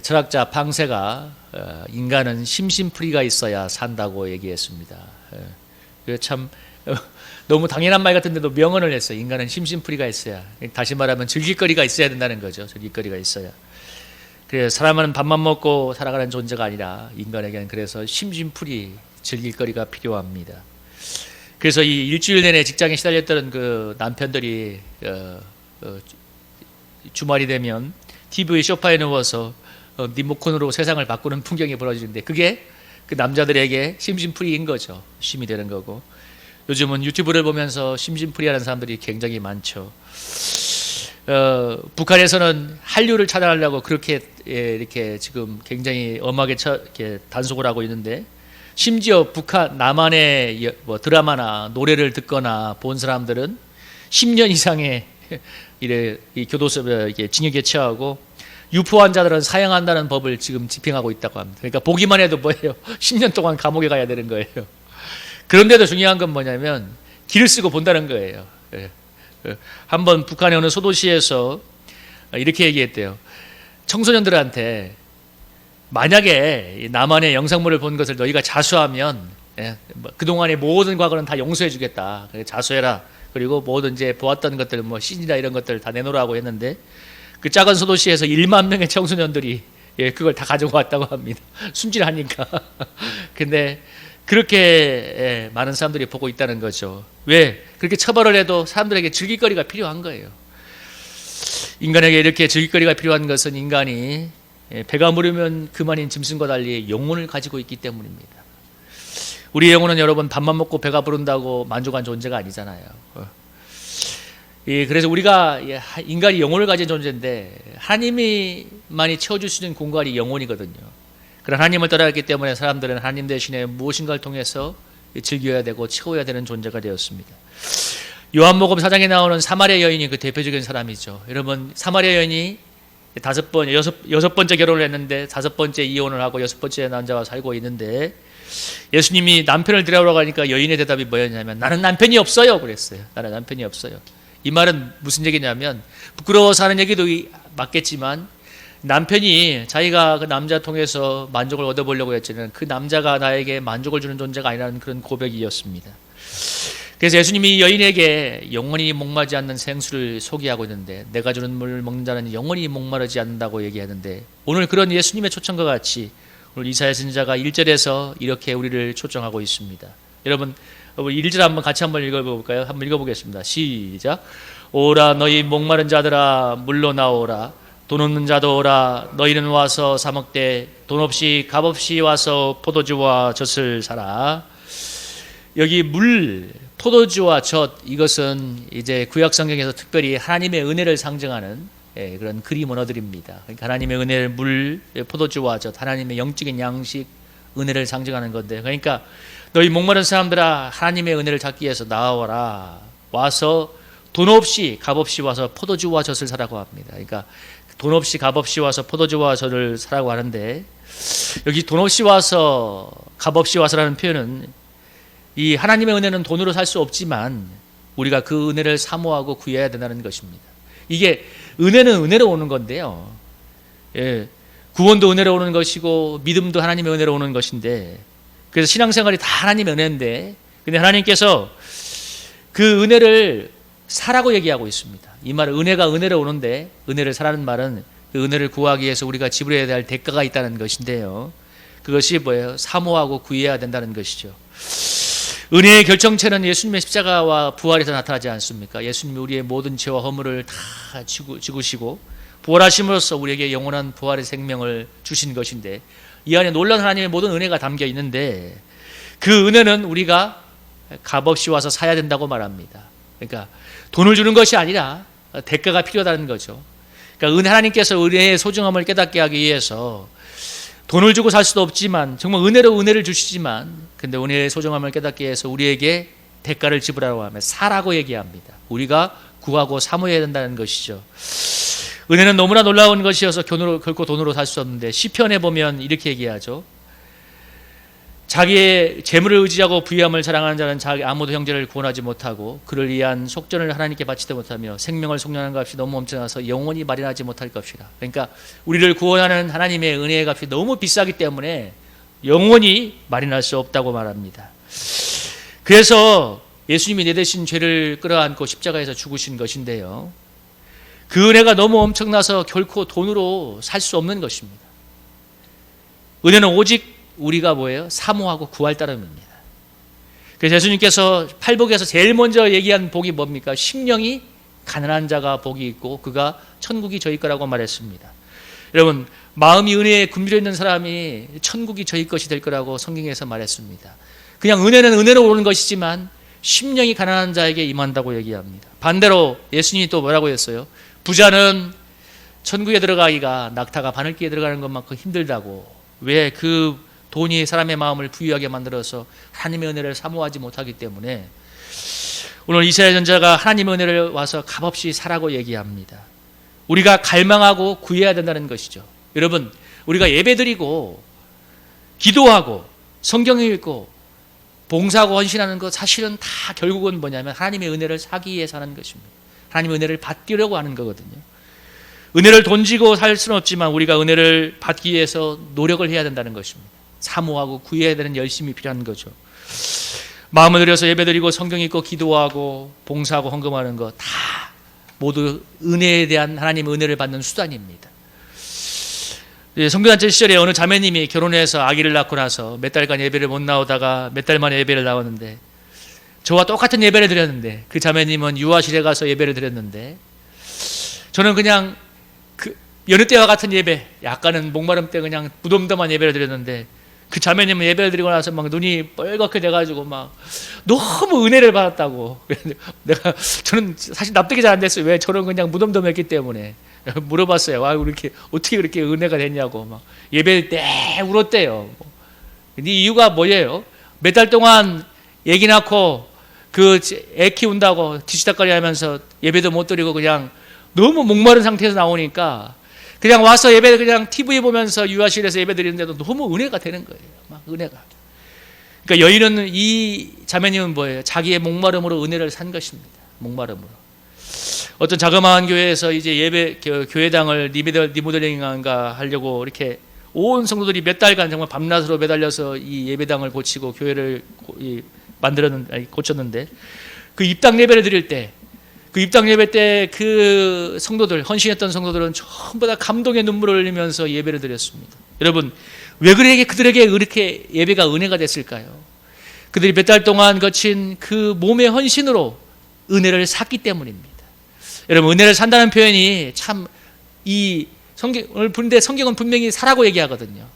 철학자 팡세가 인간은 심심풀이가 있어야 산다고 얘기했습니다. 참 너무 당연한 말 같은데도 명언을 했어요. 인간은 심심풀이가 있어야, 다시 말하면 즐길거리가 있어야 된다는 거죠. 즐길거리가 있어야. 그래서 사람은 밥만 먹고 살아가는 존재가 아니라 인간에게는 그래서 심심풀이 즐길거리가 필요합니다. 그래서 이 일주일 내내 직장에 시달렸던 그 남편들이 주말이 되면 TV 소파에 누워서 리모컨으로 세상을 바꾸는 풍경이 벌어지는데, 그게 그 남자들에게 심심풀이인 거죠. 쉼이 되는 거고, 요즘은 유튜브를 보면서 심심풀이하는 사람들이 굉장히 많죠. 북한에서는 한류를 차단하려고 그렇게 이렇게 지금 굉장히 엄하게 이렇게 단속을 하고 있는데, 심지어 북한 남한의 드라마나 노래를 듣거나 본 사람들은 10년 이상의 이 교도소 징역에 처하고, 유포 환자들은 사형한다는 법을 지금 집행하고 있다고 합니다. 그러니까 보기만 해도 뭐예요? 10년 동안 감옥에 가야 되는 거예요. 그런데도 중요한 건 뭐냐면 길을 쓰고 본다는 거예요. 한번 북한의 어느 소도시에서 이렇게 얘기했대요. 청소년들한테 만약에 남한의 영상물을 본 것을 너희가 자수하면 그동안의 모든 과거는 다 용서해 주겠다. 자수해라. 그리고 모든 이제 보았던 것들, 씬이나 이런 것들 다 내놓으라고 했는데, 그 작은 소도시에서 1만 명의 청소년들이 그걸 다 가지고 왔다고 합니다. 순진하니까. 근데 그렇게 많은 사람들이 보고 있다는 거죠. 왜? 그렇게 처벌을 해도 사람들에게 즐길거리가 필요한 거예요. 인간에게 이렇게 즐길거리가 필요한 것은 인간이 배가 부르면 그만인 짐승과 달리 영혼을 가지고 있기 때문입니다. 우리 영혼은 여러분 밥만 먹고 배가 부른다고 만족한 존재가 아니잖아요. 그래서 우리가 인간이 영혼을 가진 존재인데 하나님이만이 채워줄 수 있는 공간이 영혼이거든요. 그런 하나님을 떠나기 때문에 사람들은 하나님 대신에 무엇인가를 통해서 즐겨야 되고 채워야 되는 존재가 되었습니다. 요한복음 4장에 나오는 사마리아 여인이 그 대표적인 사람이죠. 여러분, 사마리아 여인이 여섯 번째 결혼을 했는데 5번째 이혼을 하고 6번째 남자와 살고 있는데, 예수님이 남편을 데려오라고 하니까 여인의 대답이 뭐였냐면, 나는 남편이 없어요 그랬어요. 나는 남편이 없어요. 이 말은 무슨 얘기냐면, 부끄러워서 하는 얘기도 맞겠지만 남편이 자기가 그 남자 통해서 만족을 얻어보려고 했지만 그 남자가 나에게 만족을 주는 존재가 아니라는 그런 고백이었습니다. 그래서 예수님이 여인에게 영원히 목마르지 않는 생수를 소개하고 있는데, 내가 주는 물을 먹는 자는 영원히 목마르지 않는다고 얘기하는데, 오늘 그런 예수님의 초청과 같이 오늘 이사야 선지자가 1절에서 이렇게 우리를 초청하고 있습니다. 여러분 1절 한번 같이 한번 읽어볼까요? 한번 읽어보겠습니다. 시작. 오라 너희 목마른 자들아 물로 나오라. 돈 없는 자도 오라. 너희는 와서 사 먹되 돈 없이 값 없이 와서 포도주와 젖을 사라. 여기 물, 포도주와 젖, 이것은 이제 구약 성경에서 특별히 하나님의 은혜를 상징하는 그런 그림 언어들입니다. 그러니까 하나님의 은혜를 물, 포도주와 젖, 하나님의 영적인 양식, 은혜를 상징하는 건데, 그러니까 너희 목마른 사람들아 하나님의 은혜를 찾기 위해서 나와라. 와서 돈 없이 값 없이 와서 포도주와 젖을 사라고 합니다. 그러니까 돈 없이 값 없이 와서 포도주와 젖을 사라고 하는데, 여기 돈 없이 와서 값 없이 와서라는 표현은, 이 하나님의 은혜는 돈으로 살 수 없지만 우리가 그 은혜를 사모하고 구해야 된다는 것입니다. 이게 은혜는 은혜로 오는 건데요. 구원도 은혜로 오는 것이고 믿음도 하나님의 은혜로 오는 것인데, 그래서 신앙생활이 다 하나님의 은혜인데, 근데 하나님께서 그 은혜를 사라고 얘기하고 있습니다. 이 말은 은혜가 은혜로 오는데, 은혜를 사라는 말은 그 은혜를 구하기 위해서 우리가 지불해야 될 대가가 있다는 것인데요. 그것이 뭐예요? 사모하고 구해야 된다는 것이죠. 은혜의 결정체는 예수님의 십자가와 부활에서 나타나지 않습니까? 예수님이 우리의 모든 죄와 허물을 다 지구시고 부활하심으로써 우리에게 영원한 부활의 생명을 주신 것인데, 이 안에 놀라운 하나님의 모든 은혜가 담겨 있는데, 그 은혜는 우리가 값없이 와서 사야 된다고 말합니다. 그러니까 돈을 주는 것이 아니라 대가가 필요하다는 거죠. 그러니까 하나님께서 은혜의 소중함을 깨닫게 하기 위해서 돈을 주고 살 수도 없지만, 정말 은혜로 은혜를 주시지만, 근데 은혜의 소중함을 깨닫기 위해서 우리에게 대가를 지불하라고 하면 사라고 얘기합니다. 우리가 구하고 사모해야 된다는 것이죠. 은혜는 너무나 놀라운 것이어서 결코 돈으로 살 수 없는데, 시편에 보면 이렇게 얘기하죠. 자기의 재물을 의지하고 부유함을 자랑하는 자는 자기 아무도 형제를 구원하지 못하고 그를 위한 속전을 하나님께 바치지 못하며 생명을 속량하는 값이 너무 엄청나서 영원히 마련하지 못할 것이라. 그러니까 우리를 구원하는 하나님의 은혜의 값이 너무 비싸기 때문에 영원히 마련할 수 없다고 말합니다. 그래서 예수님이 내 대신 죄를 끌어안고 십자가에서 죽으신 것인데요, 그 은혜가 너무 엄청나서 결코 돈으로 살 수 없는 것입니다. 은혜는 오직 우리가 뭐예요? 사모하고 구할 따름입니다. 그래서 예수님께서 팔복에서 제일 먼저 얘기한 복이 뭡니까? 심령이 가난한 자가 복이 있고 그가 천국이 저희 거라고 말했습니다. 여러분, 마음이 은혜에 굶주려 있는 사람이 천국이 저희 것이 될 거라고 성경에서 말했습니다. 그냥 은혜는 은혜로 오는 것이지만 심령이 가난한 자에게 임한다고 얘기합니다. 반대로 예수님이 또 뭐라고 했어요? 부자는 천국에 들어가기가 낙타가 바늘기에 들어가는 것만큼 힘들다고. 왜? 그 돈이 사람의 마음을 부유하게 만들어서 하나님의 은혜를 사모하지 못하기 때문에. 오늘 이스라엘 전자가 하나님의 은혜를 와서 값없이 사라고 얘기합니다. 우리가 갈망하고 구해야 된다는 것이죠. 여러분, 우리가 예배드리고 기도하고 성경 읽고 봉사하고 헌신하는 것, 사실은 다 결국은 뭐냐면 하나님의 은혜를 사기 위해서 하는 것입니다. 하나님의 은혜를 받으려고 하는 거거든요. 은혜를 던지고 살 수는 없지만 우리가 은혜를 받기 위해서 노력을 해야 된다는 것입니다. 사모하고 구해야 되는 열심이 필요한 거죠. 마음을 들여서 예배드리고 성경 읽고 기도하고 봉사하고 헌금하는 것 다 모두 은혜에 대한 하나님의 은혜를 받는 수단입니다. 성교단체 시절에 어느 자매님이 결혼해서 아기를 낳고 나서 몇 달간 예배를 못 나오다가 몇 달 만에 예배를 나왔는데, 저와 똑같은 예배를 드렸는데, 그 자매님은 유아실에 가서 예배를 드렸는데, 저는 그냥 그 여느 때와 같은 예배, 약간은 목마름 때 그냥 무덤덤한 예배를 드렸는데, 그 자매님은 예배를 드리고 나서 막 눈이 뻘겋게 돼가지고 막 너무 은혜를 받았다고. 저는 사실 납득이 잘 안 됐어요. 왜? 저는 그냥 무덤덤했기 때문에. 물어봤어요. 와, 이렇게 어떻게 그렇게 은혜가 됐냐고. 막 예배 때 울었대요. 근데 이유가 뭐예요? 몇 달 동안 애기 낳고 그 애 키운다고 뒤치다거리 하면서 예배도 못 드리고 그냥 너무 목마른 상태에서 나오니까 그냥 와서 예배 그냥 TV 보면서 유아실에서 예배 드리는데도 너무 은혜가 되는 거예요. 막 은혜가. 그러니까 여인은, 이 자매님은 뭐예요? 자기의 목마름으로 은혜를 산 것입니다. 목마름으로. 어떤 자그마한 교회에서 이제 예배 교회당을 리모델링인가 하려고 이렇게 온 성도들이 몇 달간 정말 밤낮으로 매달려서 이 예배당을 고치고 교회를 고쳤는데, 그 입당 예배를 드릴 때, 그 입당 예배 때 그 성도들, 헌신했던 성도들은 전부 다 감동의 눈물을 흘리면서 예배를 드렸습니다. 여러분, 왜 그들에게 이렇게 예배가 은혜가 됐을까요? 그들이 몇 달 동안 거친 그 몸의 헌신으로 은혜를 샀기 때문입니다. 여러분, 은혜를 산다는 표현이 참, 이 성경을 보는데 성경은 분명히 사라고 얘기하거든요.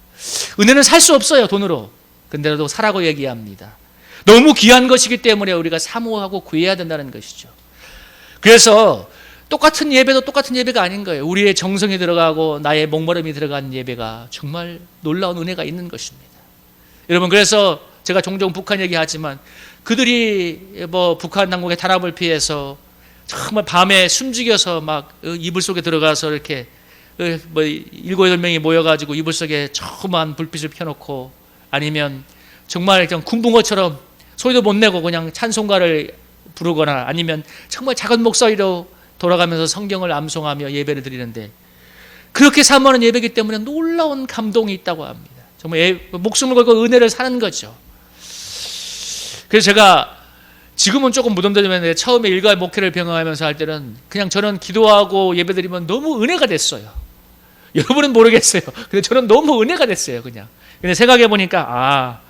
은혜는 살 수 없어요, 돈으로. 근데도 사라고 얘기합니다. 너무 귀한 것이기 때문에 우리가 사모하고 구해야 된다는 것이죠. 그래서 똑같은 예배도 똑같은 예배가 아닌 거예요. 우리의 정성이 들어가고 나의 목마름이 들어간 예배가 정말 놀라운 은혜가 있는 것입니다. 여러분, 그래서 제가 종종 북한 얘기하지만, 그들이 뭐 북한 당국의 탄압을 피해서 정말 밤에 숨죽여서 막 이불 속에 들어가서 이렇게 뭐 7, 8명이 모여가지고 이불 속에 조그만 불빛을 켜놓고, 아니면 정말 그냥 군붕어처럼 소리도 못 내고 그냥 찬송가를 부르거나, 아니면 정말 작은 목소리로 돌아가면서 성경을 암송하며 예배를 드리는데, 그렇게 사모하는 예배이기 때문에 놀라운 감동이 있다고 합니다. 정말 목숨을 걸고 은혜를 사는 거죠. 그래서 제가 지금은 조금 무덤덤했는데, 처음에 일가 목회를 병행하면서 할 때는 그냥 저는 기도하고 예배드리면 너무 은혜가 됐어요. 여러분은 모르겠어요. 근데 저는 너무 은혜가 됐어요, 그냥. 근데 생각해 보니까,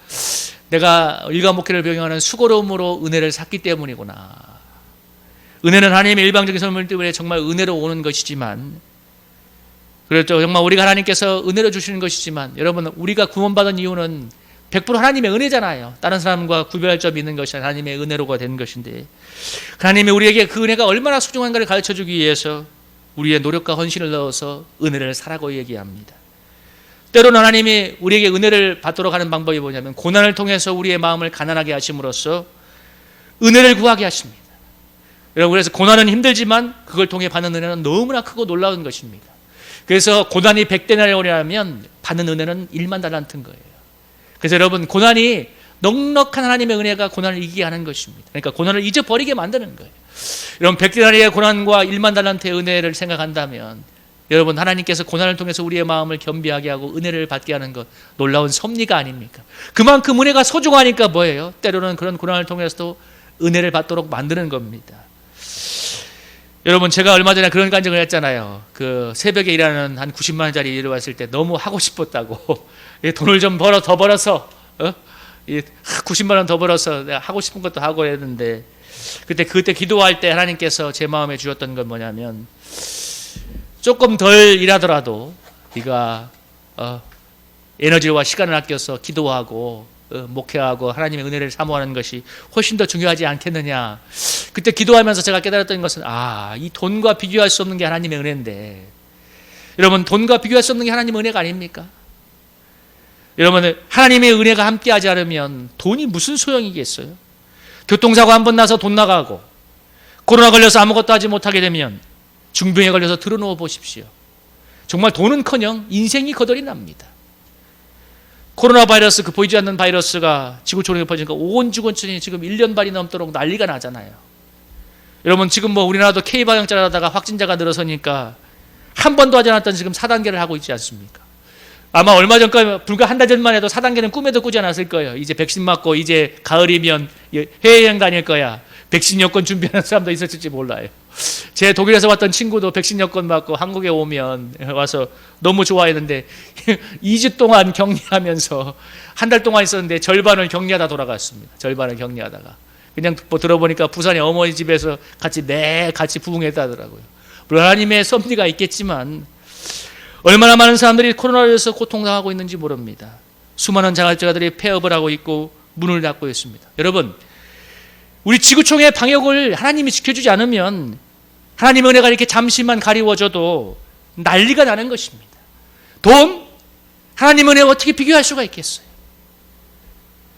내가 일가 목회를 병행하는 수고로움으로 은혜를 샀기 때문이구나. 은혜는 하나님의 일방적인 선물 때문에 정말 은혜로 오는 것이지만, 그렇죠, 정말 우리가 하나님께서 은혜로 주시는 것이지만, 여러분, 우리가 구원받은 이유는 100% 하나님의 은혜잖아요. 다른 사람과 구별할 점이 있는 것이 하나님의 은혜로가 된 것인데, 하나님이 우리에게 그 은혜가 얼마나 소중한가를 가르쳐주기 위해서 우리의 노력과 헌신을 넣어서 은혜를 사라고 얘기합니다. 때로는 하나님이 우리에게 은혜를 받도록 하는 방법이 뭐냐면, 고난을 통해서 우리의 마음을 가난하게 하심으로써 은혜를 구하게 하십니다. 여러분, 그래서 고난은 힘들지만 그걸 통해 받는 은혜는 너무나 크고 놀라운 것입니다. 그래서 고난이 100데나리온이라면 받는 은혜는 1만 달란트인 거예요. 그래서 여러분, 고난이 넉넉한 하나님의 은혜가 고난을 이기게 하는 것입니다. 그러니까 고난을 잊어버리게 만드는 거예요. 여러분, 100데나리의 고난과 1만 달란트의 은혜를 생각한다면 여러분, 하나님께서 고난을 통해서 우리의 마음을 겸비하게 하고 은혜를 받게 하는 것, 놀라운 섭리가 아닙니까? 그만큼 은혜가 소중하니까 뭐예요? 때로는 그런 고난을 통해서도 은혜를 받도록 만드는 겁니다. 여러분, 제가 얼마 전에 그런 간증을 했잖아요. 그 새벽에 일하는 한 90만 원짜리 일을 왔을 때 너무 하고 싶었다고 돈을 좀 더 벌어서 90만 원 더 벌어서 내가 하고 싶은 것도 하고 했는데, 그때 기도할 때 하나님께서 제 마음에 주셨던 건 뭐냐면, 조금 덜 일하더라도 네가 에너지와 시간을 아껴서 기도하고 목회하고 하나님의 은혜를 사모하는 것이 훨씬 더 중요하지 않겠느냐. 그때 기도하면서 제가 깨달았던 것은, 이 돈과 비교할 수 없는 게 하나님의 은혜인데, 여러분, 돈과 비교할 수 없는 게 하나님의 은혜가 아닙니까? 여러분, 하나님의 은혜가 함께하지 않으면 돈이 무슨 소용이겠어요? 교통사고 한 번 나서 돈 나가고, 코로나 걸려서 아무것도 하지 못하게 되면 중병에 걸려서 들어누워 보십시오. 정말 돈은커녕 인생이 거덜이 납니다. 코로나 바이러스, 그 보이지 않는 바이러스가 지구촌에 퍼지니까 온 지구촌이 지금 1년 반이 넘도록 난리가 나잖아요. 여러분, 지금 우리나라도 K방역자를 하다가 확진자가 늘어서니까 한 번도 하지 않았던 지금 4단계를 하고 있지 않습니까? 아마 얼마 전까지, 불과 한 달 전만 해도 4단계는 꿈에도 꾸지 않았을 거예요. 이제 백신 맞고 이제 가을이면 해외여행 다닐 거야. 백신 여권 준비하는 사람도 있었을지 몰라요. 제 독일에서 왔던 친구도 백신 여권 맞고 한국에 오면 와서 너무 좋아했는데 2주 동안 격리하면서 한 달 동안 있었는데 절반을 격리하다 돌아갔습니다. 절반을 격리하다가. 그냥 들어보니까 부산에 어머니 집에서 같이 부흥했다더라고요. 물론 하나님의 섭리가 있겠지만 얼마나 많은 사람들이 코로나로 인해서 고통당하고 있는지 모릅니다. 수많은 자활자가들이 폐업을 하고 있고 문을 닫고 있습니다. 여러분, 우리 지구촌의 방역을 하나님이 지켜주지 않으면 하나님의 은혜가 이렇게 잠시만 가리워져도 난리가 나는 것입니다. 돈, 하나님의 은혜와 어떻게 비교할 수가 있겠어요?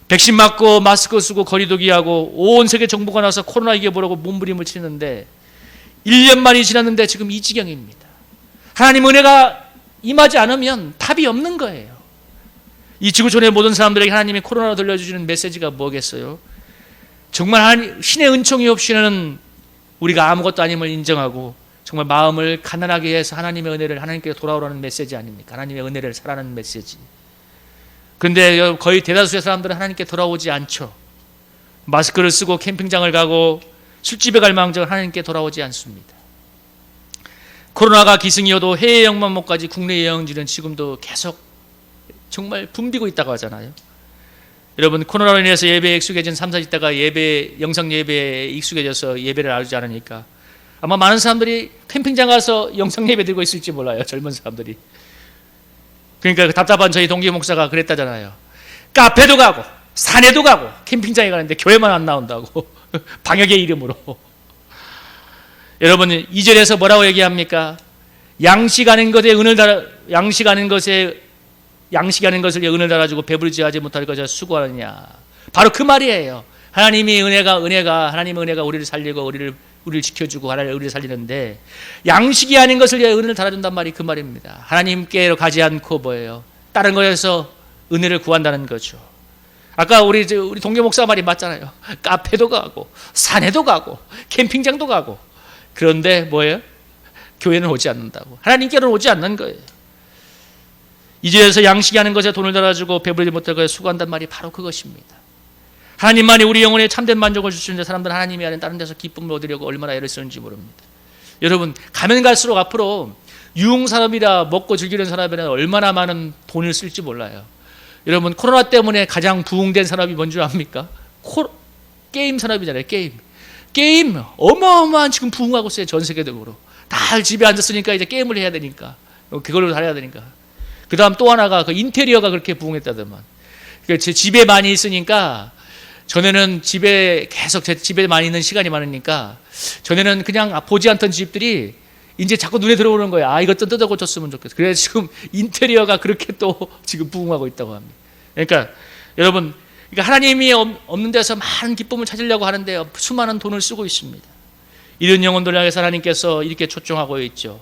백신 맞고 마스크 쓰고 거리두기하고 온 세계 정부가 나서 코로나 이겨보려고 몸부림을 치는데 1년 만이 지났는데 지금 이 지경입니다. 하나님의 은혜가 임하지 않으면 답이 없는 거예요. 이 지구촌의 모든 사람들에게 하나님이 코로나로 들려주시는 메시지가 뭐겠어요? 정말 신의 은총이 없이는 우리가 아무것도 아님을 인정하고 정말 마음을 가난하게 해서 하나님의 은혜를 하나님께 돌아오라는 메시지 아닙니까? 하나님의 은혜를 사라는 메시지. 그런데 거의 대다수의 사람들은 하나님께 돌아오지 않죠. 마스크를 쓰고 캠핑장을 가고 술집에 갈 망정 하나님께 돌아오지 않습니다. 코로나가 기승이어도 해외 여행만 못 가지 국내 여행지는 지금도 계속 정말 붐비고 있다고 하잖아요. 여러분, 코로나로 인해서 예배에 익숙해진 3, 40대가 영상 예배에 익숙해져서 예배를 알지 않으니까 아마 많은 사람들이 캠핑장 가서 영상 예배 드리고 있을지 몰라요. 젊은 사람들이. 그러니까 답답한 저희 동기 목사가 그랬다잖아요. 카페도 가고 산에도 가고 캠핑장에 가는데 교회만 안 나온다고. 방역의 이름으로. 여러분, 2절에서 뭐라고 얘기합니까? 양식하는 것에 은을 달아주고 배부르지 하지 못할 것을 수고하느냐. 바로 그 말이에요. 하나님의 은혜가 우리를 살리고 우리를 지켜주고 우리를 살리는데 양식이 아닌 것을 위해 은혜를 달아준단 말이 그 말입니다. 하나님께로 가지 않고 뭐예요? 다른 것에서 은혜를 구한다는 거죠. 아까 우리 동계 목사 말이 맞잖아요. 카페도 가고 산에도 가고 캠핑장도 가고 그런데 뭐예요? 교회는 오지 않는다고. 하나님께로는 오지 않는 거예요. 이제서 양식이 하는 것에 돈을 달아주고 배부르지 못할 것에 수고한단 말이 바로 그것입니다. 하나님만이 우리 영혼에 참된 만족을 주시는데 사람들은 하나님이 아닌 다른 데서 기쁨을 얻으려고 얼마나 애를 쓰는지 모릅니다. 여러분, 가면 갈수록 앞으로 유흥산업이라 먹고 즐기는 산업에는 얼마나 많은 돈을 쓸지 몰라요. 여러분, 코로나 때문에 가장 부흥된 산업이 뭔지 압니까? 게임 산업이잖아요. 게임 어마어마한 지금 부흥하고 있어요. 전 세계적으로. 다 집에 앉았으니까 이제 게임을 해야 되니까. 그걸로 다 해야 되니까. 그 다음 또 하나가 그 인테리어가 그렇게 부흥했다더만. 그러니까 제 집에 많이 있으니까 전에는 집에 많이 있는 시간이 많으니까 전에는 그냥 보지 않던 집들이 이제 자꾸 눈에 들어오는 거예요. 이것도 뜯어 고쳤으면 좋겠어. 그래서 지금 인테리어가 그렇게 또 지금 부흥하고 있다고 합니다. 그러니까 여러분, 하나님이 없는 데서 많은 기쁨을 찾으려고 하는데 수많은 돈을 쓰고 있습니다. 이런 영혼들을 향해서 하나님께서 이렇게 초청하고 있죠.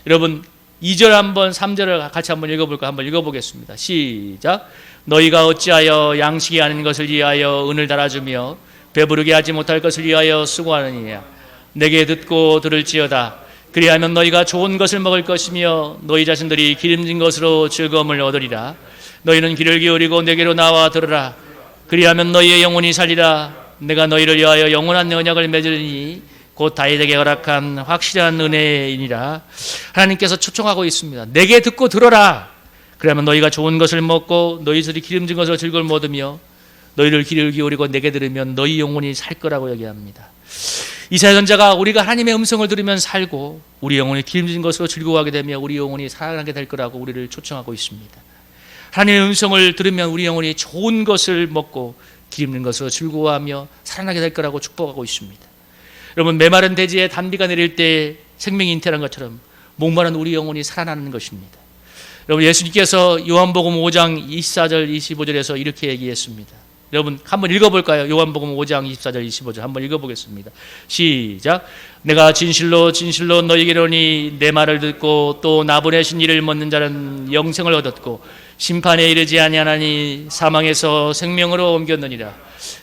여러분, 2절 한번 3절을 같이 한번 읽어볼까? 한번 읽어보겠습니다. 시작. 너희가 어찌하여 양식이 아닌 것을 위하여 은을 달아주며 배부르게 하지 못할 것을 위하여 수고하느냐. 내게 듣고 들을지어다. 그리하면 너희가 좋은 것을 먹을 것이며 너희 자신들이 기름진 것으로 즐거움을 얻으리라. 너희는 귀를 기울이고 내게로 나와 들으라. 그리하면 너희의 영혼이 살리라. 내가 너희를 위하여 영원한 언약을 맺으리니 곧 다윗에게 허락한 확실한 은혜이니라. 하나님께서 초청하고 있습니다. 내게 듣고 들어라. 그러면 너희가 좋은 것을 먹고 너희들이 기름진 것으로 즐거움을 얻으며 너희를 귀를 기울이고 내게 들으면 너희 영혼이 살 거라고 얘기합니다. 이사야 선지자가 우리가 하나님의 음성을 들으면 살고 우리 영혼이 기름진 것으로 즐거워하게 되며 우리 영혼이 살아나게 될 거라고 우리를 초청하고 있습니다. 하나님의 음성을 들으면 우리 영혼이 좋은 것을 먹고 기름진 것으로 즐거워하며 살아나게 될 거라고 축복하고 있습니다. 여러분, 메마른 대지에 단비가 내릴 때 생명이 잉태한 것처럼 목마른 우리 영혼이 살아나는 것입니다. 여러분, 예수님께서 요한복음 5장 24절 25절에서 이렇게 얘기했습니다. 여러분 한번 읽어볼까요? 요한복음 5장 24절 25절 한번 읽어보겠습니다. 시작. 내가 진실로 진실로 너희에게 이르노니 내 말을 듣고 또 나 보내신 이를 믿는 자는 영생을 얻었고 심판에 이르지 아니하나니 사망에서 생명으로 옮겼느니라.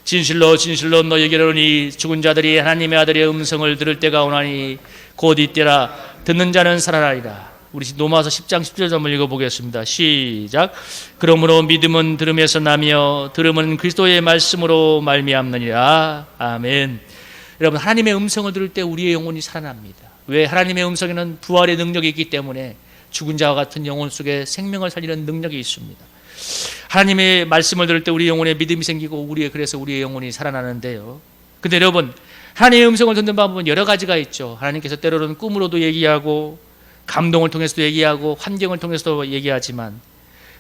진실로 진실로 너희에게 이르노니 죽은 자들이 하나님의 아들의 음성을 들을 때가 오나니 곧 이때라. 듣는 자는 살아나리라. 우리 로마서 10장 10절 한번 읽어보겠습니다. 시작. 그러므로 믿음은 들음에서 나며 들음은 그리스도의 말씀으로 말미암느니라. 아멘. 여러분, 하나님의 음성을 들을 때 우리의 영혼이 살아납니다. 왜? 하나님의 음성에는 부활의 능력이 있기 때문에 죽은 자와 같은 영혼 속에 생명을 살리는 능력이 있습니다. 하나님의 말씀을 들을 때 우리 영혼에 믿음이 생기고 그래서 우리의 영혼이 살아나는데요. 근데 여러분, 하나님의 음성을 듣는 방법은 여러 가지가 있죠. 하나님께서 때로는 꿈으로도 얘기하고 감동을 통해서도 얘기하고 환경을 통해서도 얘기하지만,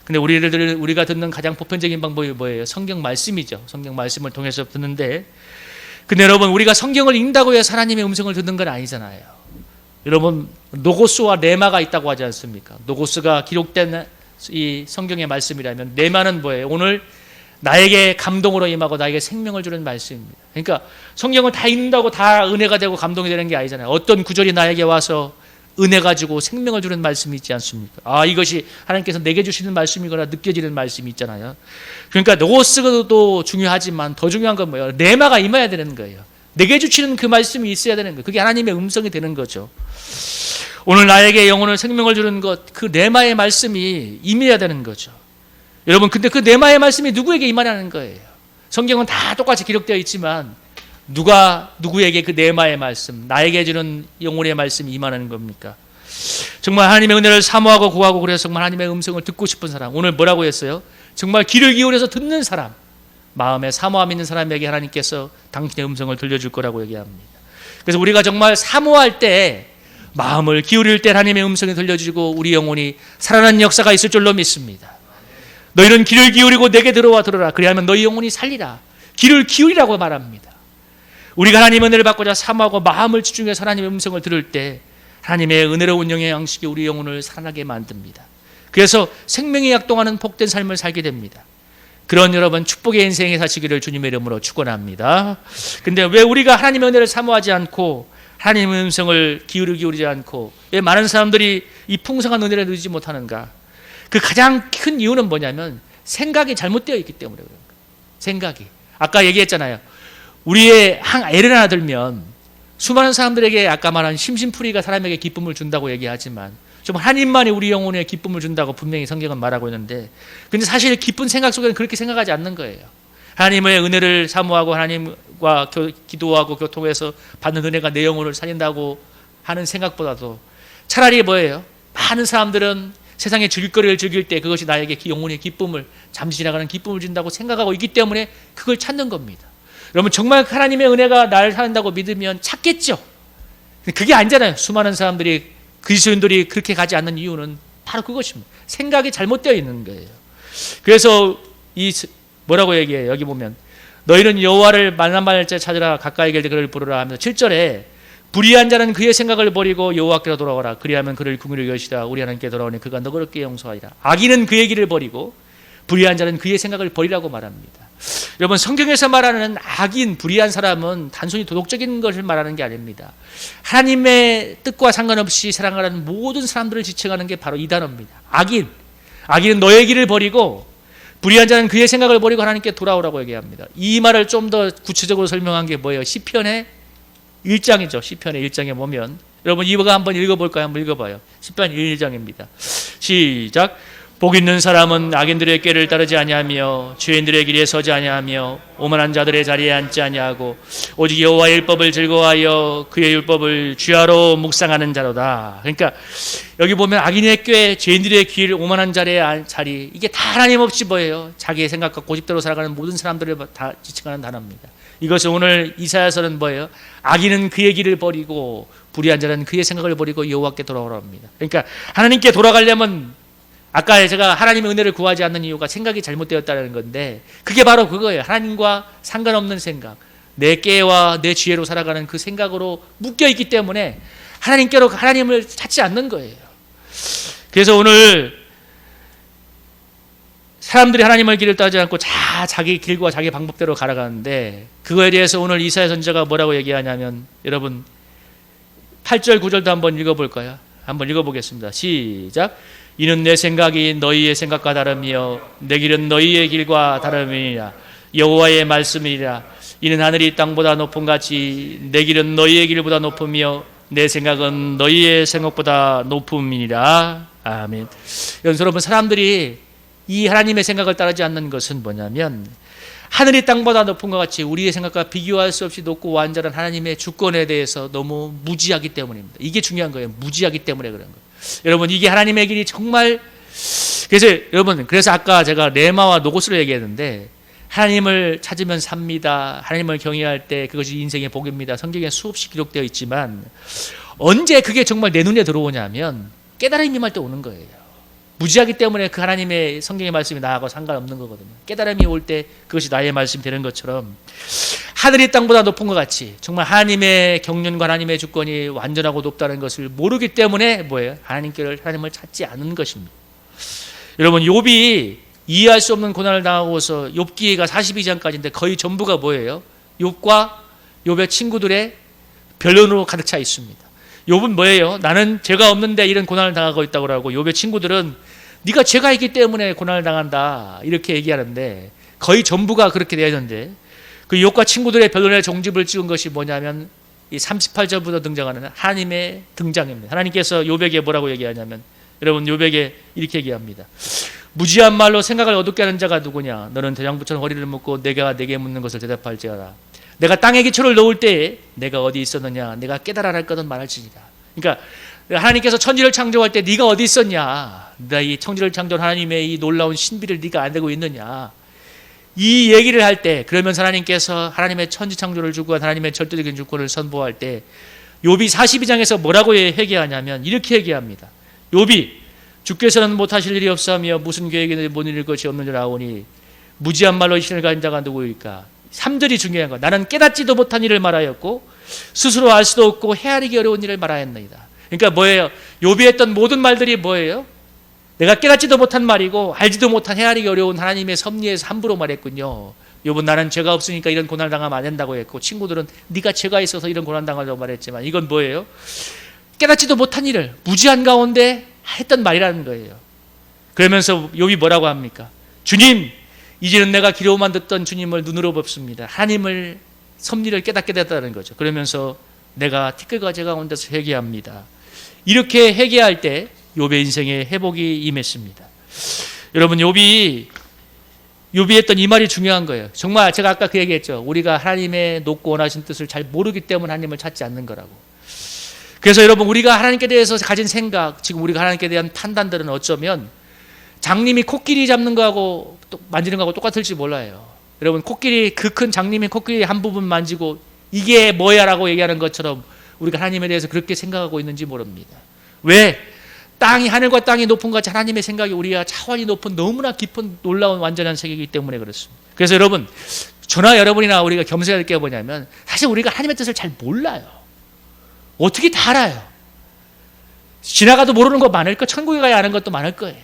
근데 우리가 듣는 가장 보편적인 방법이 뭐예요? 성경 말씀이죠. 성경 말씀을 통해서 듣는데, 근데 여러분, 우리가 성경을 읽는다고 해서 하나님의 음성을 듣는 건 아니잖아요. 여러분, 노고스와 레마가 있다고 하지 않습니까? 노고스가 기록된 이 성경의 말씀이라면 레마는 뭐예요? 오늘 나에게 감동으로 임하고 나에게 생명을 주는 말씀입니다. 그러니까 성경을 다 읽는다고 다 은혜가 되고 감동이 되는 게 아니잖아요. 어떤 구절이 나에게 와서 은혜 가지고 생명을 주는 말씀이 있지 않습니까? 아, 이것이 하나님께서 내게 주시는 말씀이거나 느껴지는 말씀이 있잖아요. 그러니까 노고스도 중요하지만 더 중요한 건 뭐예요? 레마가 임해야 되는 거예요. 내게 주시는 그 말씀이 있어야 되는 거예요. 그게 하나님의 음성이 되는 거죠. 오늘 나에게 영혼을 생명을 주는 것, 그 레마의 말씀이 임해야 되는 거죠. 여러분, 근데 그 레마의 말씀이 누구에게 임하냐는 거예요. 성경은 다 똑같이 기록되어 있지만 누구에게 그 레마의 말씀, 나에게 주는 영혼의 말씀이 임하는 겁니까? 정말 하나님의 은혜를 사모하고 구하고 그래서 정말 하나님의 음성을 듣고 싶은 사람, 오늘 뭐라고 했어요? 정말 귀를 기울여서 듣는 사람, 마음에 사모함 있는 사람에게 하나님께서 당신의 음성을 들려줄 거라고 얘기합니다. 그래서 우리가 정말 사모할 때, 마음을 기울일 때 하나님의 음성이 들려주고 우리 영혼이 살아나는 역사가 있을 줄로 믿습니다. 너희는 귀를 기울이고 내게 들어와 들어라. 그리하면 너희 영혼이 살리라. 귀를 기울이라고 말합니다. 우리가 하나님의 은혜를 받고자 사모하고 마음을 집중해서 하나님의 음성을 들을 때 하나님의 은혜로운 영의 양식이 우리 영혼을 살아나게 만듭니다. 그래서 생명이 약동하는 복된 삶을 살게 됩니다. 그런 여러분 축복의 인생에 사시기를 주님의 이름으로 축원합니다. 근데 왜 우리가 하나님의 은혜를 사모하지 않고 하나님의 음성을 기울이지 않고 왜 많은 사람들이 이 풍성한 은혜를 누리지 못하는가? 그 가장 큰 이유는 뭐냐면 생각이 잘못되어 있기 때문에 그런 거예요. 생각이. 아까 얘기했잖아요. 우리의 예를 하나 들면 수많은 사람들에게 아까 말한 심심풀이가 사람에게 기쁨을 준다고 얘기하지만 정말 하나님만이 우리 영혼에 기쁨을 준다고 분명히 성경은 말하고 있는데, 근데 사실 기쁜 생각 속에는 그렇게 생각하지 않는 거예요. 하나님의 은혜를 사모하고 하나님과 기도하고 교통해서 받는 은혜가 내 영혼을 살린다고 하는 생각보다도 차라리 뭐예요? 많은 사람들은 세상의 즐길거리를 즐길 때 그것이 나에게 영혼의 기쁨을, 잠시 지나가는 기쁨을 준다고 생각하고 있기 때문에 그걸 찾는 겁니다. 여러분, 정말 하나님의 은혜가 나를 사는다고 믿으면 찾겠죠. 그게 아니잖아요. 수많은 사람들이, 그리스도인들이 그렇게 가지 않는 이유는 바로 그것입니다. 생각이 잘못되어 있는 거예요. 그래서 뭐라고 얘기해요? 여기 보면 너희는 여호와를 만날 때 찾으라, 가까이 길 때 그를 부르라 하면서 7절에 불의한 자는 그의 생각을 버리고 여호와께로 돌아오라. 그리하면 그를 긍휼히 여기시다. 우리 하나님께 돌아오니 그가 너그럽게 용서하리라. 악인은 그의 길을 버리고 불의한 자는 그의 생각을 버리라고 말합니다. 여러분, 성경에서 말하는 악인, 불의한 사람은 단순히 도덕적인 것을 말하는 게 아닙니다. 하나님의 뜻과 상관없이 사랑하는 모든 사람들을 지칭하는 게 바로 이 단어입니다. 악인은 너의 길을 버리고 불의한 자는 그의 생각을 버리고 하나님께 돌아오라고 얘기합니다. 이 말을 좀 더 구체적으로 설명한 게 뭐예요? 시편의 1장이죠. 시편의 1장에 보면 여러분 이거 한번 읽어볼까요? 한번 읽어봐요. 시편 1장입니다. 시작. 복 있는 사람은 악인들의 꾀를 따르지 아니하며 죄인들의 길에 서지 아니하며 오만한 자들의 자리에 앉지 아니하고 오직 여호와의 율법을 즐거워하여 그의 율법을 주야로 묵상하는 자로다. 그러니까 여기 보면 악인의 꾀, 죄인들의 길, 오만한 자리의 자리, 이게 다 하나님 없이 뭐예요? 자기의 생각과 고집대로 살아가는 모든 사람들을 다 지칭하는 단어입니다. 이것을 오늘 이사야서는 뭐예요? 악인은 그의 길을 버리고 불의한 자는 그의 생각을 버리고 여호와께 돌아오라 합니다. 그러니까 하나님께 돌아가려면 아까 제가 하나님의 은혜를 구하지 않는 이유가 생각이 잘못되었다는 건데 그게 바로 그거예요. 하나님과 상관없는 생각, 내 깨와 내 지혜로 살아가는 그 생각으로 묶여있기 때문에 하나님께로 하나님을 찾지 않는 거예요. 그래서 오늘 사람들이 하나님의 길을 따르지 않고 자기 길과 자기 방법대로 갈아가는데 그거에 대해서 오늘 이사야 선지자가 뭐라고 얘기하냐면 여러분 8절 9절도 한번 읽어볼까요? 한번 읽어보겠습니다. 시작. 이는 내 생각이 너희의 생각과 다르며 내 길은 너희의 길과 다름이니라. 여호와의 말씀이니라. 이는 하늘이 땅보다 높음 같이 내 길은 너희의 길보다 높으며 내 생각은 너희의 생각보다 높음이니라. 아멘. 여러분 사람들이 이 하나님의 생각을 따르지 않는 것은 뭐냐면 하늘이 땅보다 높은 것 같이 우리의 생각과 비교할 수 없이 높고 완전한 하나님의 주권에 대해서 너무 무지하기 때문입니다. 이게 중요한 거예요. 무지하기 때문에 그런 거예요. 여러분 이게 하나님의 길이 정말 그래서 아까 제가 레마와 노고스를 얘기했는데 하나님을 찾으면 삽니다. 하나님을 경외할 때 그것이 인생의 복입니다. 성경에 수없이 기록되어 있지만 언제 그게 정말 내 눈에 들어오냐면 깨달음이 임할 때 오는 거예요. 무지하기 때문에 그 하나님의 성경의 말씀이 나하고 상관없는 거거든요. 깨달음이 올 때 그것이 나의 말씀이 되는 것처럼 하늘이 땅보다 높은 것 같이 정말 하나님의 경륜과 하나님의 주권이 완전하고 높다는 것을 모르기 때문에 뭐예요? 하나님을 찾지 않는 것입니다. 여러분 욥이 이해할 수 없는 고난을 당하고서 욥기가 42장까지인데 거의 전부가 뭐예요? 욥과 욥의 친구들의 변론으로 가득 차 있습니다. 욥은 뭐예요? 나는 죄가 없는데 이런 고난을 당하고 있다고 하고 욥의 친구들은 네가 죄가 있기 때문에 고난을 당한다 이렇게 얘기하는데 거의 전부가 그렇게 되어 있는데 그 욥과 친구들의 변론의 종집을 찍은 것이 뭐냐면 이 38절부터 등장하는 하나님의 등장입니다. 하나님께서 욥에게 뭐라고 얘기하냐면 여러분 욥에게 이렇게 얘기합니다. 무지한 말로 생각을 어둡게 하는 자가 누구냐? 너는 대장부처럼 허리를 묶고 내가 내게 묻는 것을 대답할지어다. 내가 땅에 기초를 놓을 때에 내가 어디 있었느냐? 내가 깨달아라 할 것은 말할지니라. 그러니까 하나님께서 천지를 창조할 때 네가 어디 있었냐? 네가 이 천지를 창조한 하나님의 이 놀라운 신비를 네가 안 알고 있느냐? 이 얘기를 할 때 그러면서 하나님께서 하나님의 천지 창조를 주고 하나님의 절대적인 주권을 선포할 때 욥이 42장에서 뭐라고 회개하냐면 이렇게 얘기합니다. 욥이 주께서는 못하실 일이 없사며 무슨 계획이 못 이룰 것이 없는 줄 아오니 무지한 말로 이 신을 가진 자가 누구일까? 3절이 중요한 거. 나는 깨닫지도 못한 일을 말하였고 스스로 알 수도 없고 헤아리기 어려운 일을 말하였나이다. 그러니까 뭐예요? 욥이 했던 모든 말들이 뭐예요? 내가 깨닫지도 못한 말이고 알지도 못한 헤아리기 어려운 하나님의 섭리에서 함부로 말했군요. 욥은 나는 죄가 없으니까 이런 고난을 당하면 안 된다고 했고 친구들은 네가 죄가 있어서 이런 고난 당하려고 말했지만 이건 뭐예요? 깨닫지도 못한 일을 무지한 가운데 했던 말이라는 거예요. 그러면서 욥이 뭐라고 합니까? 주님, 이제는 내가 기로만 듣던 주님을 눈으로 봅습니다. 하나님을 섭리를 깨닫게 됐다는 거죠. 그러면서 내가 티끌과 재 가운데서 회개합니다. 이렇게 회개할 때 욥의 인생에 회복이 임했습니다. 여러분 욥이 했던 이 말이 중요한 거예요. 정말 제가 아까 그 얘기했죠. 우리가 하나님의 높고 원하신 뜻을 잘 모르기 때문에 하나님을 찾지 않는 거라고. 그래서 여러분 우리가 하나님께 대해서 가진 생각, 지금 우리가 하나님께 대한 판단들은 어쩌면 장님이 코끼리 잡는 거하고 만지는 거하고 똑같을지 몰라요. 여러분 코끼리 그 큰 장님이 코끼리 한 부분 만지고 이게 뭐야 라고 얘기하는 것처럼 우리가 하나님에 대해서 그렇게 생각하고 있는지 모릅니다. 왜? 하늘과 땅이 높은 것 같이 하나님의 생각이 우리가 차원이 높은 너무나 깊은 놀라운 완전한 세계이기 때문에 그렇습니다. 그래서 여러분 저나 여러분이나 우리가 겸손해야 될 게 뭐냐면 사실 우리가 하나님의 뜻을 잘 몰라요. 어떻게 다 알아요? 지나가도 모르는 거 많을 거, 천국에 가야 아는 것도 많을 거예요.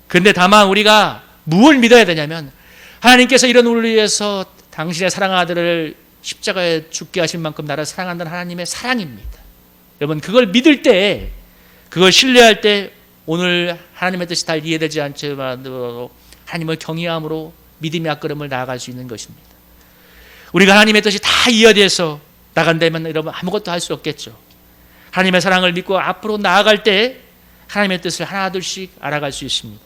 그런데 다만 우리가 무엇을 믿어야 되냐면 하나님께서 이런 우리를 위해서 당신의 사랑하는 아들을 십자가에 죽게 하신 만큼 나를 사랑한다는 하나님의 사랑입니다. 여러분 그걸 믿을 때, 그걸 신뢰할 때 오늘 하나님의 뜻이 다 이해되지 않지만 하나님을 경외함으로 믿음의 앞걸음을 나아갈 수 있는 것입니다. 우리가 하나님의 뜻이 다 이어져서 나간다면 여러분 아무것도 할 수 없겠죠. 하나님의 사랑을 믿고 앞으로 나아갈 때 하나님의 뜻을 하나둘씩 알아갈 수 있습니다.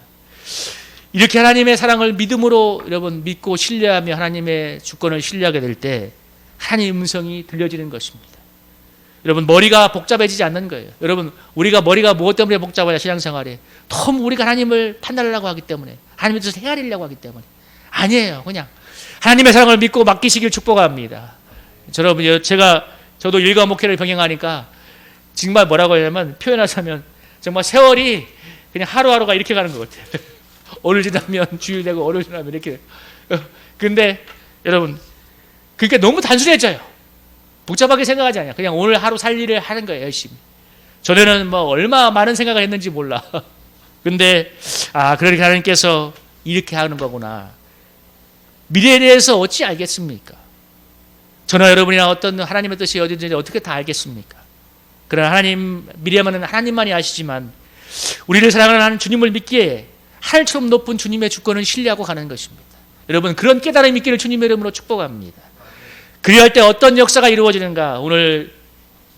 이렇게 하나님의 사랑을 믿음으로 여러분 믿고 신뢰하며 하나님의 주권을 신뢰하게 될 때 하나님의 음성이 들려지는 것입니다. 여러분 머리가 복잡해지지 않는 거예요. 여러분 우리가 머리가 무엇 때문에 복잡하냐 신앙생활에 너무 우리가 하나님을 판단하려고 하기 때문에 하나님의 뜻을 헤아리려고 하기 때문에 아니에요. 그냥 하나님의 사랑을 믿고 맡기시길 축복합니다. 여러분 저도 일과 목회를 병행하니까 정말 뭐라고 하냐면 표현하자면 정말 세월이 그냥 하루하루가 이렇게 가는 것 같아요. 오늘 지나면 주일 되고 오늘 지나면 이렇게. 근데 여러분 그게 너무 단순해져요. 복잡하게 생각하지 않아요. 그냥 오늘 하루 살 일을 하는 거예요. 열심히. 전에는 뭐 얼마 많은 생각을 했는지 몰라. 근데 그러니까 하나님께서 이렇게 하는 거구나. 미래에 대해서 어찌 알겠습니까? 저나 여러분이나 어떤 하나님의 뜻이 어딘지 어떻게 다 알겠습니까? 그러나 하나님 미래만은 하나님만이 아시지만 우리를 사랑하는 주님을 믿기에 하늘처럼 높은 주님의 주권을 신뢰하고 가는 것입니다. 여러분 그런 깨달음이 있기를 주님의 이름으로 축복합니다. 그리할 때 어떤 역사가 이루어지는가? 오늘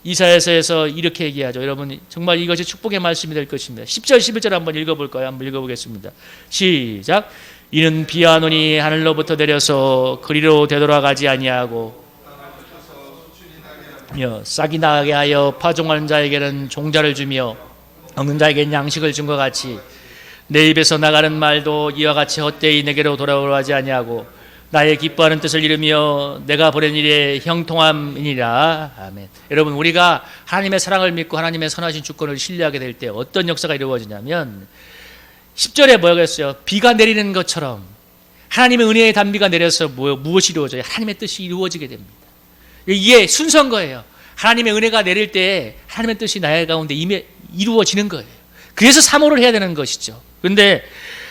이사야서에서 이렇게 얘기하죠. 여러분 정말 이것이 축복의 말씀이 될 것입니다. 10절 11절 한번 읽어볼까요? 한번 읽어보겠습니다. 시작. 이는 비하노니 하늘로부터 내려서 그리로 되돌아가지 아니하고 싹이 나게 하여 파종하는 자에게는 종자를 주며 먹는 자에게는 양식을 준 것 같이 내 입에서 나가는 말도 이와 같이 헛되이 내게로 돌아오지 아니하고 나의 기뻐하는 뜻을 이루며 내가 보낸 일에 형통함이니라. 아멘. 여러분 우리가 하나님의 사랑을 믿고 하나님의 선하신 주권을 신뢰하게 될 때 어떤 역사가 이루어지냐면 10절에 뭐였어요? 비가 내리는 것처럼 하나님의 은혜의 단비가 내려서 무엇이 이루어져요? 하나님의 뜻이 이루어지게 됩니다. 이게 순서인 거예요. 하나님의 은혜가 내릴 때 하나님의 뜻이 나의 가운데 이루어지는 거예요. 그래서 사모를 해야 되는 것이죠. 그런데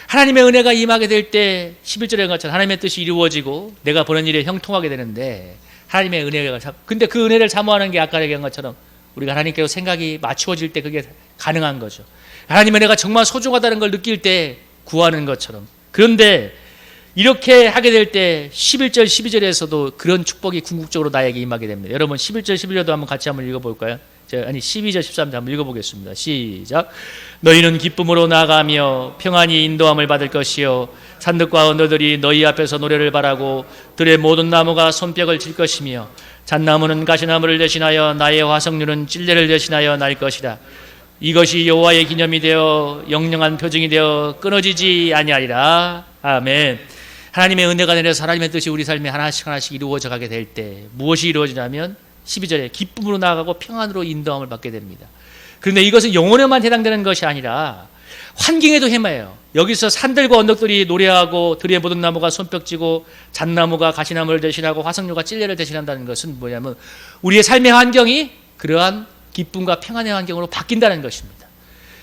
하나님의 은혜가 임하게 될 때 11절에 것처럼 하나님의 뜻이 이루어지고 내가 보는 일에 형통하게 되는데 하나님의 은혜가 근데 그 은혜를 사모하는 게 아까 얘기한 것처럼 우리가 하나님께로 생각이 맞추어질 때 그게 가능한 거죠. 하나님의 은혜가 정말 소중하다는 걸 느낄 때 구하는 것처럼. 그런데 이렇게 하게 될 때 11절 12절에서도 그런 축복이 궁극적으로 나에게 임하게 됩니다. 여러분 11절 11절도 한번 같이 한번 읽어볼까요? 12절 13절 한번 읽어보겠습니다. 시작. 너희는 기쁨으로 나아가며 평안히 인도함을 받을 것이요 산들과 언덕들이 너희 앞에서 노래를 바라고 들의 모든 나무가 손뼉을 칠 것이며 잣나무는 가시나무를 대신하여 나의 화석류는 찔레를 대신하여 날 것이다. 이것이 여호와의 기념이 되어 영영한 표징이 되어 끊어지지 아니하리라. 아멘. 하나님의 은혜가 내려서 하나님의 뜻이 우리 삶에 하나씩 하나씩 이루어져 가게 될 때 무엇이 이루어지냐면 12절에 기쁨으로 나아가고 평안으로 인도함을 받게 됩니다. 그런데 이것은 영혼에만 해당되는 것이 아니라 환경에도 헤매요. 여기서 산들과 언덕들이 노래하고 들의 모든 나무가 손뼉치고 잣나무가 가시나무를 대신하고 화석류가 찔레를 대신한다는 것은 뭐냐면 우리의 삶의 환경이 그러한 기쁨과 평안의 환경으로 바뀐다는 것입니다.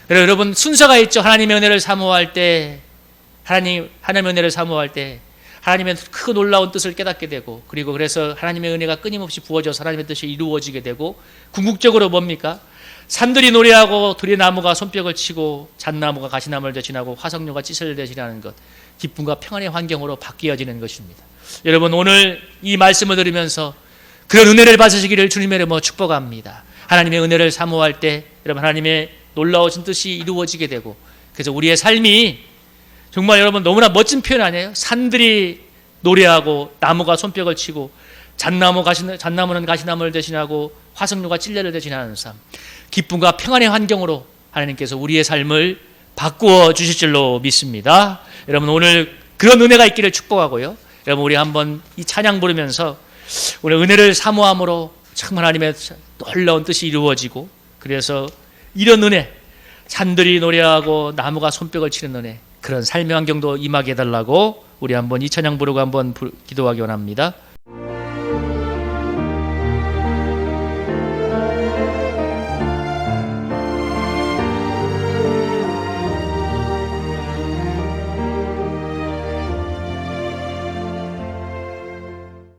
그래서 여러분 순서가 있죠. 하나님의 은혜를 사모할 때 하나님의 은혜를 사모할 때 하나님의 크고 놀라운 뜻을 깨닫게 되고 그리고 그래서 하나님의 은혜가 끊임없이 부어져서 하나님의 뜻이 이루어지게 되고 궁극적으로 뭡니까? 산들이 노래하고 들의 나무가 손뼉을 치고 잣나무가 가시나무를 대신하고 화석류가 찌슬을 대신하는 것 기쁨과 평안의 환경으로 바뀌어지는 것입니다. 여러분 오늘 이 말씀을 들으면서 그런 은혜를 받으시기를 주님의 이름으로 축복합니다. 하나님의 은혜를 사모할 때 여러분 하나님의 놀라우신 뜻이 이루어지게 되고 그래서 우리의 삶이 정말 여러분 너무나 멋진 표현 아니에요? 산들이 노래하고 나무가 손뼉을 치고 잣나무는 가시나무를 대신하고 화석류가 찔레를 대신하는 삶 기쁨과 평안의 환경으로 하나님께서 우리의 삶을 바꾸어 주실 줄로 믿습니다. 여러분 오늘 그런 은혜가 있기를 축복하고요. 여러분 우리 한번 이 찬양 부르면서 오늘 은혜를 사모함으로 참 하나님의 놀라운 뜻이 이루어지고 그래서 이런 은혜 산들이 노래하고 나무가 손뼉을 치는 은혜 그런 삶의 환경도 임하게 해달라고 우리 한번 이 찬양 부르고 한번 기도하기 원합니다.